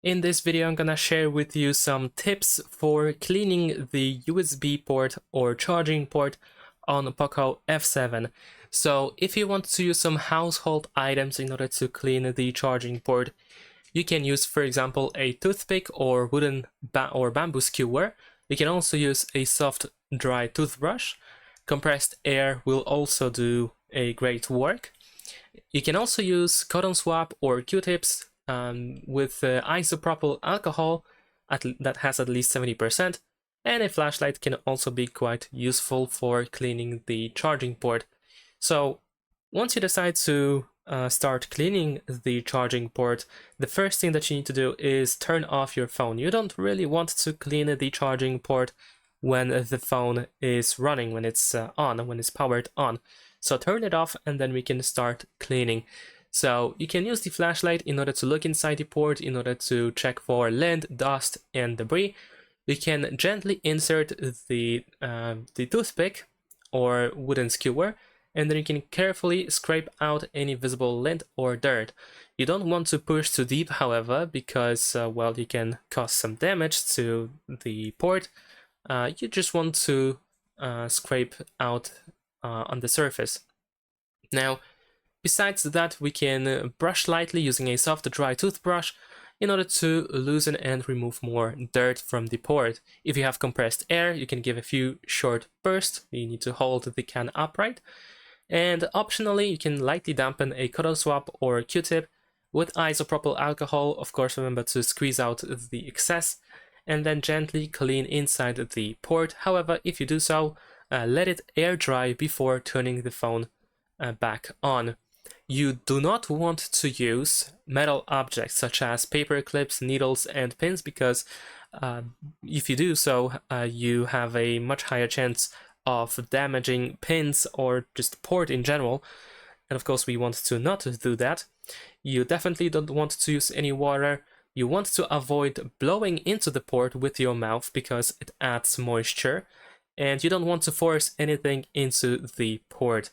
In this video, I'm gonna share with you some tips for cleaning the USB port or charging port on POCO F7. So if you want to use some household items in order to clean the charging port, you can use, for example, a toothpick or wooden or bamboo skewer. You can also use a soft, dry toothbrush. Compressed air will also do a great work. You can also use cotton swab or Q-tips with isopropyl alcohol that has at least 70%, and a flashlight can also be quite useful for cleaning the charging port. So once you decide to start cleaning the charging port, the first thing that you need to do is turn off your phone. You don't really want to clean the charging port when the phone is running, when it's on, when it's powered on. So turn it off and then we can start cleaning. So you can use the flashlight in order to look inside the port, in order to check for lint, dust, and debris. You can gently insert the toothpick or wooden skewer, and then you can carefully scrape out any visible lint or dirt. You don't want to push too deep, however, because, well, you can cause some damage to the port. You just want to scrape out on the surface. Now, besides that, we can brush lightly using a soft, dry toothbrush in order to loosen and remove more dirt from the port. If you have compressed air, you can give a few short bursts. You need to hold the can upright. And optionally, you can lightly dampen a cotton swab or Q-tip with isopropyl alcohol. Of course, remember to squeeze out the excess and then gently clean inside the port. However, if you do so, let it air dry before turning the phone back on. You do not want to use metal objects such as paper clips, needles, and pins, because if you do so, you have a much higher chance of damaging pins or just port in general. And of course, we want to not do that. You definitely don't want to use any water. You want to avoid blowing into the port with your mouth because it adds moisture. And you don't want to force anything into the port.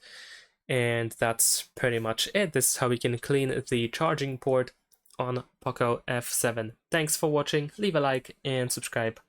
And that's pretty much it. This is how we can clean the charging port on POCO F7. Thanks for watching, leave a like and subscribe.